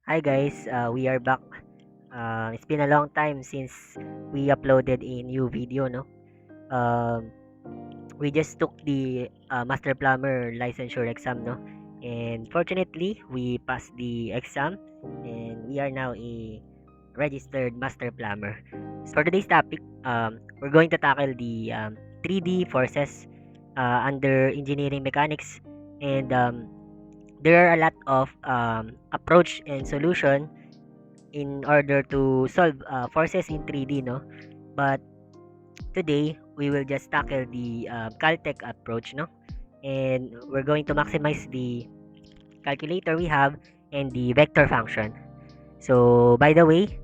Hi guys, we are back. It's been a long time since we uploaded a new video, no? Um, we just took the Master Plumber licensure exam, no? And fortunately, we passed the exam and we are now a registered Master Plumber. So for today's topic, we're going to tackle the 3D forces under engineering mechanics, and there are a lot of approach and solution in order to solve forces in 3D, no? But today we will just tackle the Caltech approach, no? And we're going to maximize the calculator we have and the vector function. So by the way,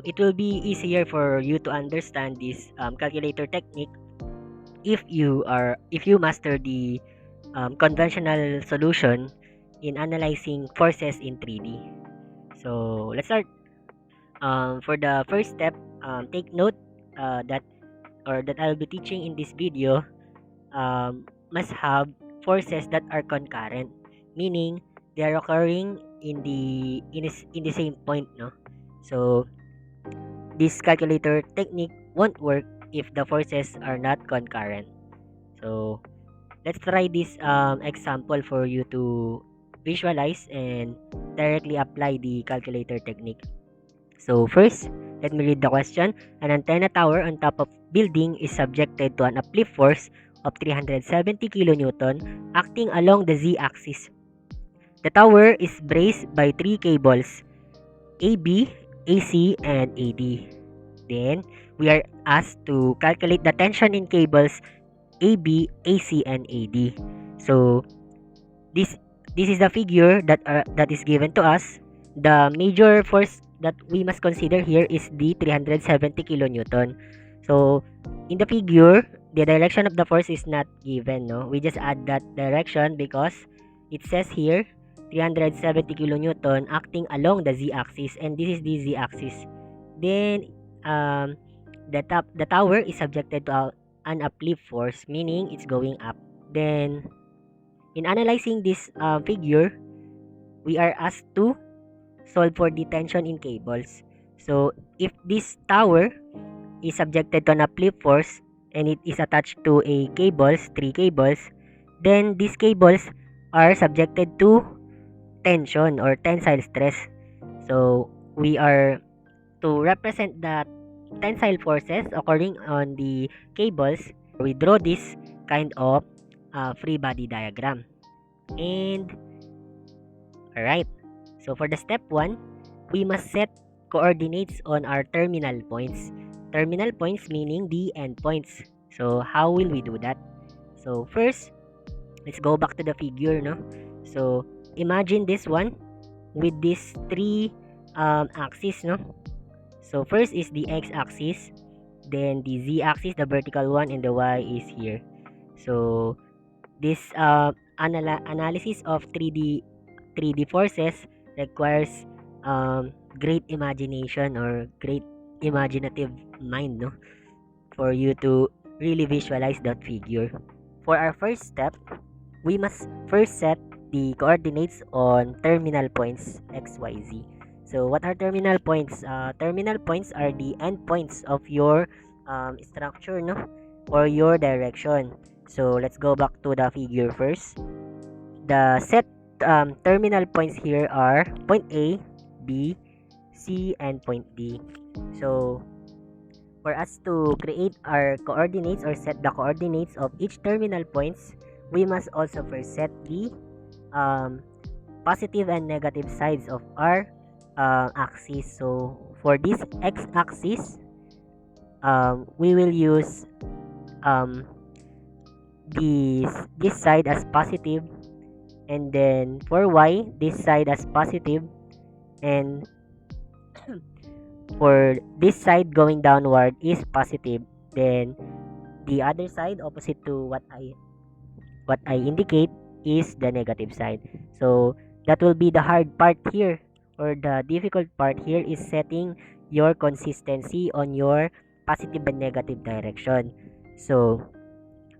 it will be easier for you to understand this calculator technique if you master the conventional solution in analyzing forces in 3D. So let's start. For the first step, take note that I'll be teaching in this video must have forces that are concurrent, meaning they are occurring in the same point, no? So this calculator technique won't work if the forces are not concurrent. So let's try this example for you to visualize and directly apply the calculator technique. So first, let me read the question. An antenna tower on top of building is subjected to an uplift force of 370 kilonewton acting along the z-axis. The tower is braced by three cables, AB, AC, and AD. Then, we are asked to calculate the tension in cables AB, AC, and AD. So, this this is the figure that is given to us. The major force that we must consider here is the 370 kilonewton. So in the figure, the direction of the force is not given, no? We just add that direction because it says here 370 kilonewton acting along the z-axis, and this is the z-axis. Then um the tower is subjected to an uplift force, meaning it's going up. Then in analyzing this figure, we are asked to solve for the tension in cables. So, if this tower is subjected to an uplift force and it is attached to three cables, then these cables are subjected to tension or tensile stress. So, we are to represent the tensile forces occurring on the cables. We draw this kind of free body diagram. And alright, so for the step 1, we must set coordinates on our terminal points. Terminal points meaning the endpoints. So how will we do that? So first, let's go back to the figure, no? So imagine this one with these three axes, no? So first is the x-axis, then the z-axis, the vertical one, and the y is here. So this analysis of 3D forces requires great imagination or great imaginative mind, no, for you to really visualize that figure. For our first step, we must first set the coordinates on terminal points xyz. So what are terminal points? Terminal points are the endpoints of your structure, no, or your direction. So let's go back to the figure first. The set terminal points here are point A, B, C, and point D. So, for us to create our coordinates or set the coordinates of each terminal points, we must also first set the um, positive and negative sides of our axis. So, for this x-axis, we will use um, this side as positive, and then for y this side as positive, and for this side going downward is positive, then the other side opposite to what I indicate is the negative side. So that will be the hard part here, or the difficult part here is setting your consistency on your positive and negative direction. So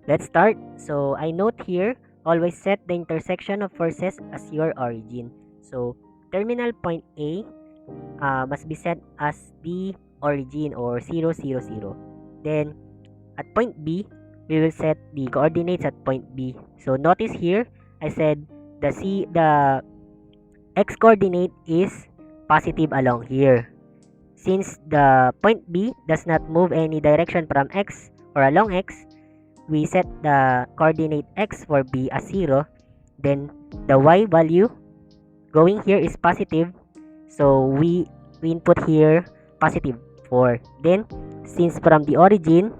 let's start. So I note here, always set the intersection of forces as your origin. So terminal point A must be set as the origin or 0, 0, 0. Then at point B, we will set the coordinates at point B. So notice here, I said the x coordinate is positive along here. Since the point B does not move any direction from x or along x, we set the coordinate x for B as 0. Then the y value going here is positive. So we input here positive 4. Then since from the origin,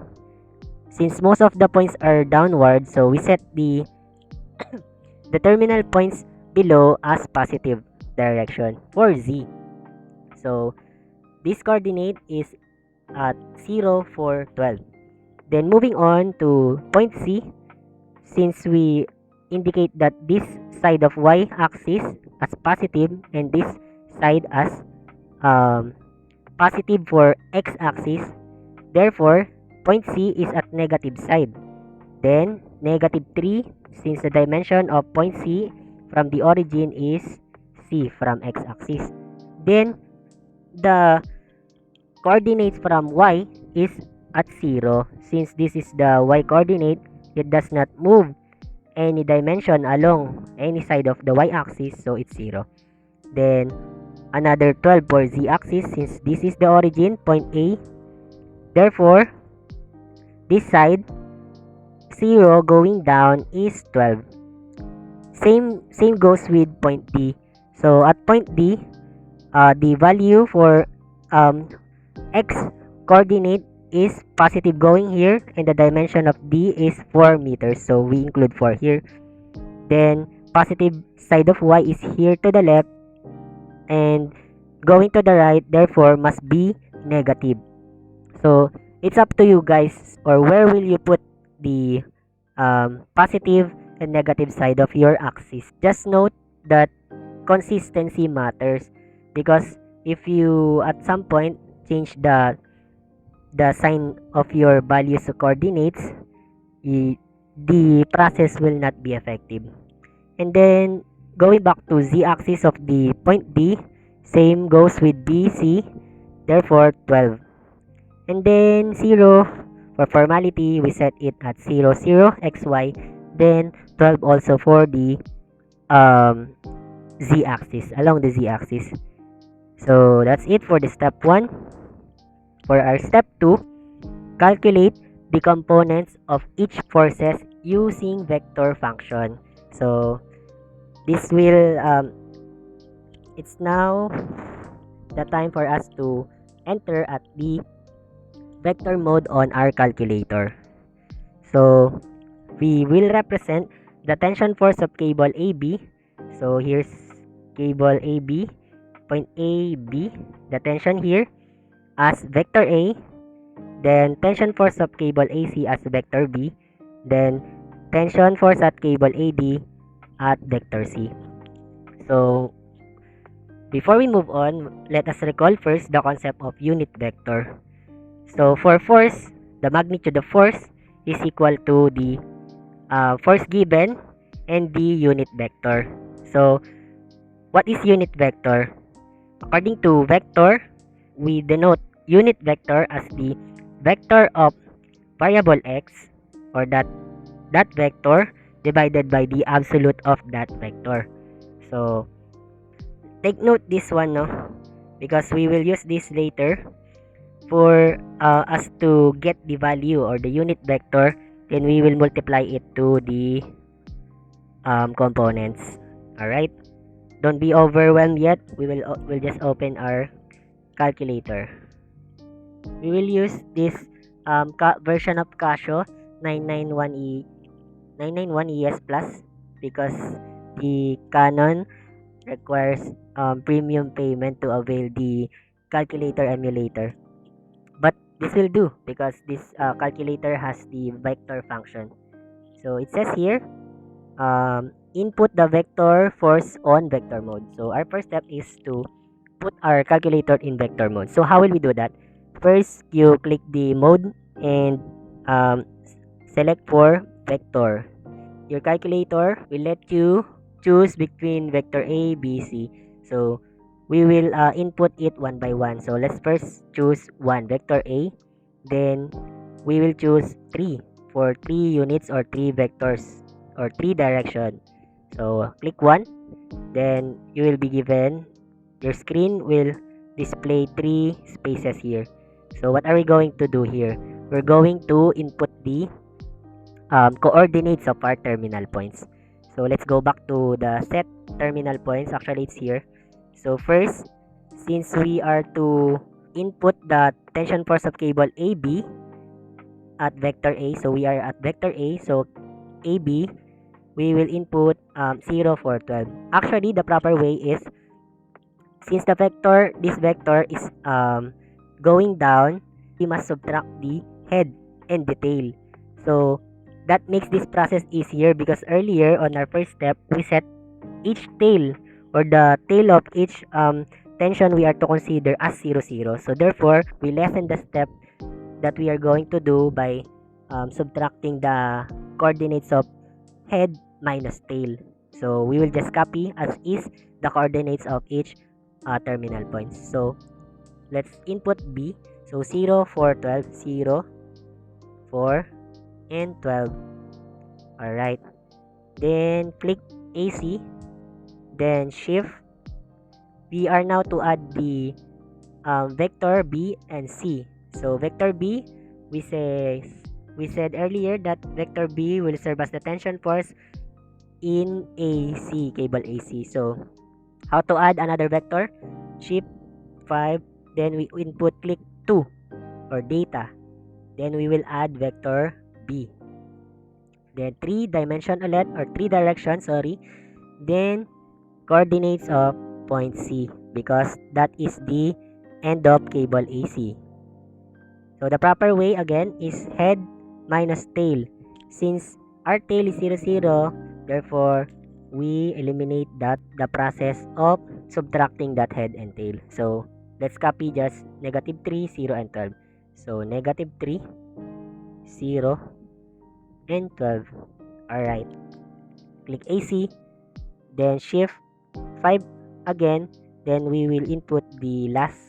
since most of the points are downward, so we set the terminal points below as positive direction for z. So this coordinate is at 0, 4, 12. Then moving on to point C, since we indicate that this side of y-axis as positive and this side as positive for x-axis, therefore point C is at negative side. Then negative 3, since the dimension of point C from the origin is C from x-axis. Then the coordinates from y is at 0. Since this is the y coordinate, it does not move any dimension along any side of the y-axis, so it's 0. Then another 12 for z-axis, since this is the origin, point A. Therefore, this side, 0 going down is 12. Same goes with point D. So at point D, the value for x coordinate is positive going here, and the dimension of D is 4 meters, so we include 4 here. Then positive side of y is here to the left, and going to the right, therefore must be negative. So it's up to you guys, or where will you put the positive and negative side of your axis. Just note that consistency matters, because if you at some point change the sign of your values to coordinates, the process will not be effective. And then going back to z-axis of the point B, same goes with BC, therefore 12. And then 0, for formality, we set it at 0, 0, xy, then 12 also for the z-axis, along the z-axis. So that's it for the step 1. For our step 2, calculate the components of each forces using vector function. So this will it's now the time for us to enter at the vector mode on our calculator. So we will represent the tension force of cable AB. So here's cable AB, point AB, the tension here as vector A, then tension force of cable AC as vector B, then tension force at cable AD at vector C. So before we move on, let us recall first the concept of unit vector. So for force, the magnitude of force is equal to the force given and the unit vector. So what is unit vector? According to vector, we denote unit vector as the vector of variable x, or that vector divided by the absolute of that vector. So take note this one, no, because we will use this later for us to get the value or the unit vector. Then we will multiply it to the components. All right, don't be overwhelmed yet. We'll just open our calculator. We will use this version of Casio 991 ES Plus, because the Canon requires premium payment to avail the calculator emulator. But this will do because this calculator has the vector function. So it says here, input the vector force on vector mode. So our first step is to put our calculator in vector mode. So how will we do that? First, you click the mode and select for vector. Your calculator will let you choose between vector A, B, C. So we will input it one by one. So let's first choose one vector A, then we will choose 3 for 3 units or 3 vectors or 3 direction. So click 1, then you will be given, your screen will display 3 spaces here. So what are we going to do here? We're going to input the coordinates of our terminal points. So let's go back to the set terminal points. Actually, it's here. So first, since we are to input the tension force of cable AB at vector A, so we are at vector A, so AB, we will input 0 for 12. Actually, the proper way is, since this vector is going down, we must subtract the head and the tail. So that makes this process easier because earlier on our first step, we set each tail or the tail of each tension we are to consider as 0, 0. So therefore, we lessen the step that we are going to do by subtracting the coordinates of head minus tail. So we will just copy as is the coordinates of each terminal points. So let's input B. So 0 for 12, 0, 4, and 12. Alright. Then click AC. Then shift. We are now to add the vector B and C. So vector B, we said earlier that vector B will serve as the tension force in AC, cable AC. So how to add another vector? Shift 5, then we input click 2 or data. Then we will add vector B. Then 3 dimension ulit or 3 direction, sorry. Then coordinates of point C because that is the end of cable AC. So the proper way again is head minus tail. Since our tail is 0, 0, therefore we eliminate the process of subtracting that head and tail. So let's copy just negative 3, 0, and 12. So negative 3, 0, and 12. Alright. Click AC. Then shift 5 again. Then we will input the last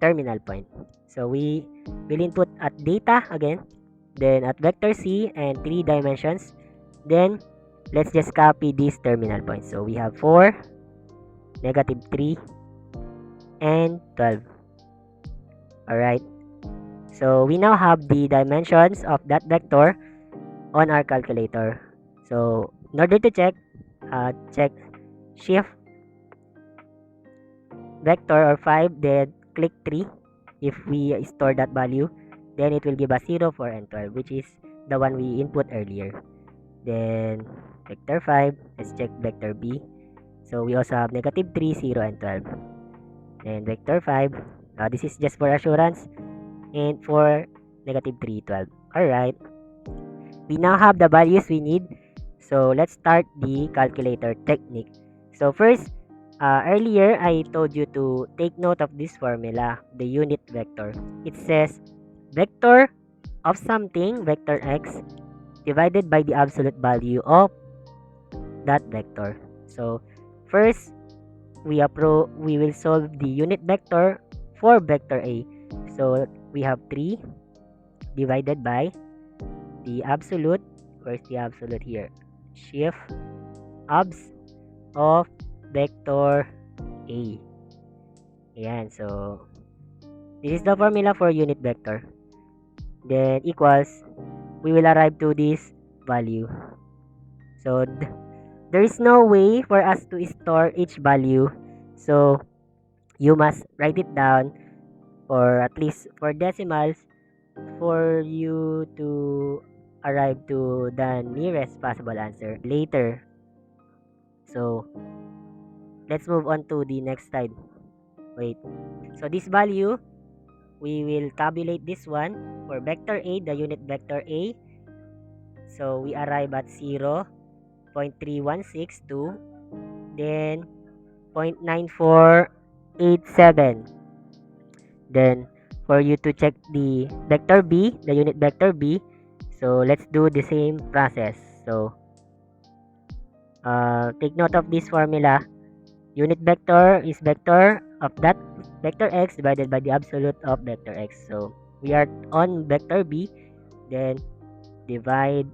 terminal point. So we will input at data again. Then at vector C and 3 dimensions. Then let's just copy these terminal points. So we have 4, negative 3, and 12. Alright. So we now have the dimensions of that vector on our calculator. So in order to check shift vector or 5, then click 3 if we store that value. Then it will give us 0, 4, and 12, which is the one we input earlier. Then vector 5, let's check vector B. So we also have negative 3, 0, and 12. And vector 5, this is just for assurance. And for negative 3, 12. Alright. We now have the values we need. So let's start the calculator technique. So first, earlier I told you to take note of this formula, the unit vector. It says vector of something, vector x, divided by the absolute value of that vector. So first, we will solve the unit vector for vector A. So we have 3 divided by the absolute. Where's the absolute here? Shift abs of vector A. Ayan, so this is the formula for unit vector. Then equals, we will arrive to this value. So there is no way for us to store each value. So you must write it down, or at least for decimals, for you to arrive to the nearest possible answer later. So let's move on to the next slide. Wait. So this value, we will tabulate this one for vector A, the unit vector A. So we arrive at 0.3162, then 0.9487. Then for you to check the vector B, the unit vector B, so let's do the same process. So take note of this formula. unit vector is vector of that vector x divided by the absolute of vector x. So we are on vector b, then divide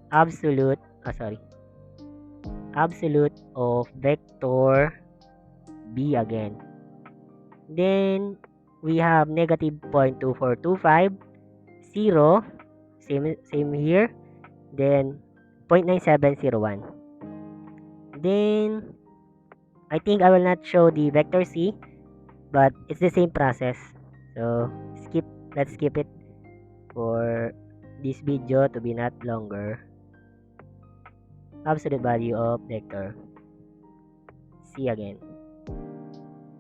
absolute absolute of vector b again. Then we have negative 0.2425, 0, same here, then 0.9701. Then I think I will not show the vector c, but it's the same process. So let's skip it for this video to be not longer. Absolute value of vector c again.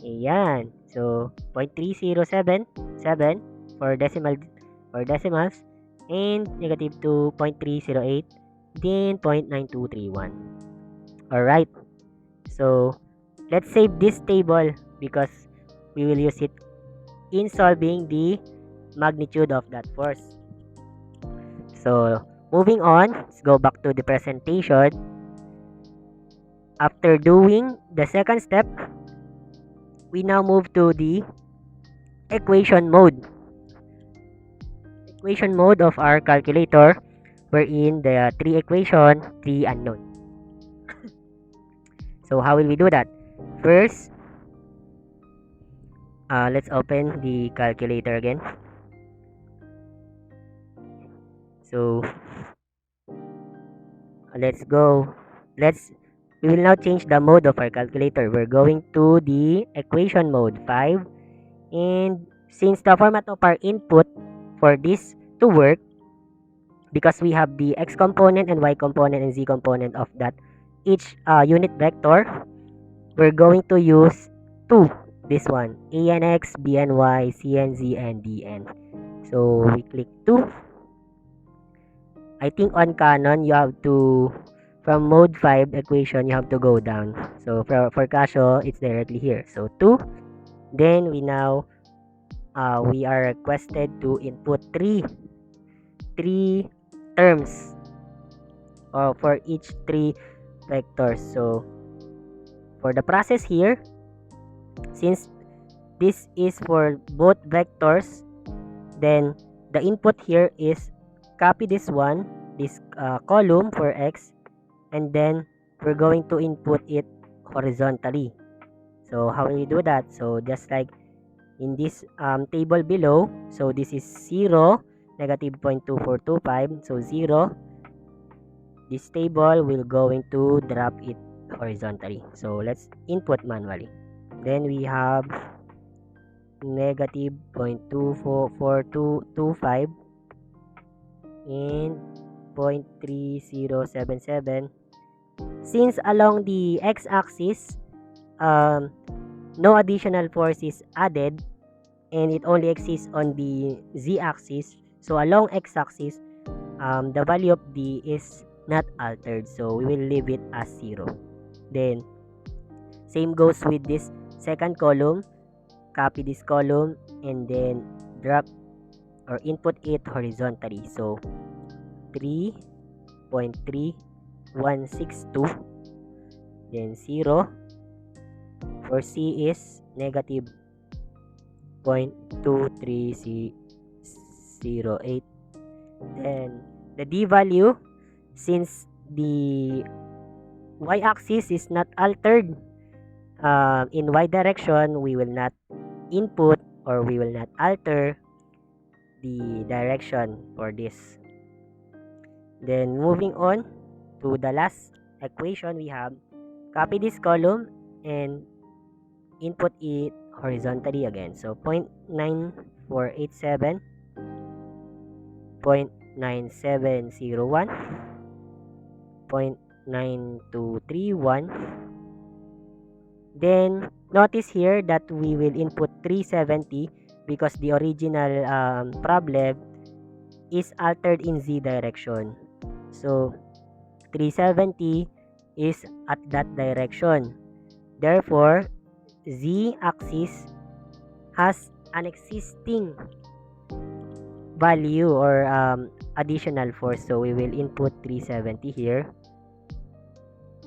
Ayan. So 0.3077 for decimals, and negative 2.308, then 0.9231. Alright. So let's save this table because we will use it in solving the magnitude of that force. So moving on, let's go back to the presentation. After doing the second step, we now move to the equation mode. Equation mode of our calculator, wherein the three equation, three unknown. So how will we do that? First, let's open the calculator again. So let's go. We will now change the mode of our calculator. We're going to the equation mode 5, and since the format of our input for this to work, because we have the x component and y component and z component of that each unit vector, we're going to use this one, anx, bny, cnz, and dn. So we click 2. I think on Canon you have to, from mode 5 equation, you have to go down. So for Casio, it's directly here. So 2. Then we now we are requested to input three terms for each three vectors. So for the process here, since this is for both vectors, then the input here is copy this one, this column for x, and then we're going to input it horizontally. So how will we do that? So just like in this table below, so this is 0, negative 0.2425, so 0. This table will going to drop it horizontally. So let's input manually. Then we have negative 0.24225 and 0.3077. Since along the x-axis, no additional force is added, and it only exists on the z-axis. So along x-axis, the value of d is not altered, so we will leave it as 0. Then same goes with this second column. Copy this column and then drop or input it horizontally. So 3.3162, then 0. For c is negative 0.2308. Then the d value, since the y-axis is not altered in y direction, we will not input or we will not alter the direction for this. Then moving on to the last equation, we have copy this column and input it horizontally again. So 0.9487, 0.9701, 0.9231. Then notice here that we will input 370 because the original problem is altered in z direction. So 370 is at that direction. Therefore, z-axis has an existing value or additional force. So we will input 370 here.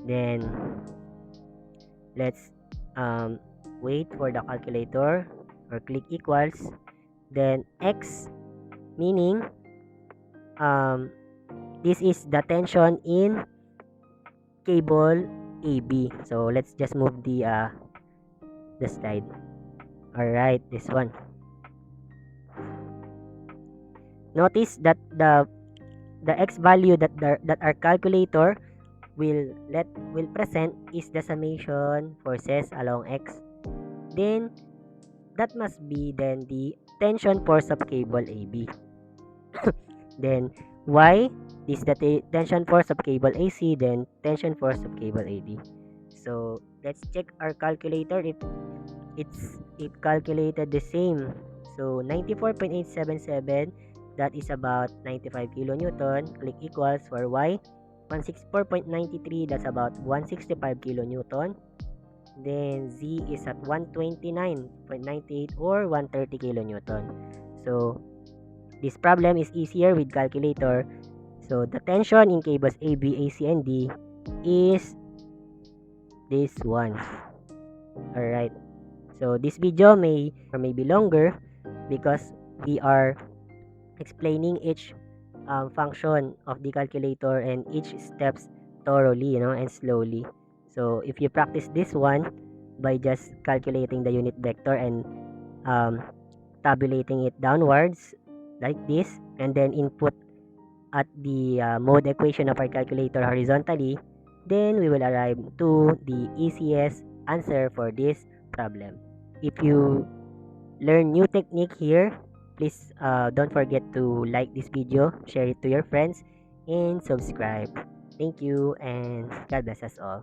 Then let's wait for the calculator or click equals, then x, meaning this is the tension in cable AB. So let's just move the slide. All right, this one. Notice that the x value that our calculator will present is the summation forces along x. Then that must be then the tension force of cable AB. Then y is the tension force of cable AC, then tension force of cable AB. So let's check our calculator if it calculated the same. So 94.877, that is about 95 kilonewton. Click equals for y. 164.93, that's about 165 kilonewton. Then z is at 129.98 or 130 kilonewton. So this problem is easier with calculator. So the tension in cables AB, AC, and D is this one. Alright. So this video may be longer because we are explaining each function of the calculator and each steps thoroughly, and slowly. So if you practice this one by just calculating the unit vector and tabulating it downwards like this, and then input at the mode equation of our calculator horizontally, then we will arrive to the easiest answer for this problem. If you learn new technique here, please don't forget to like this video, share it to your friends, and subscribe. Thank you, and God bless us all.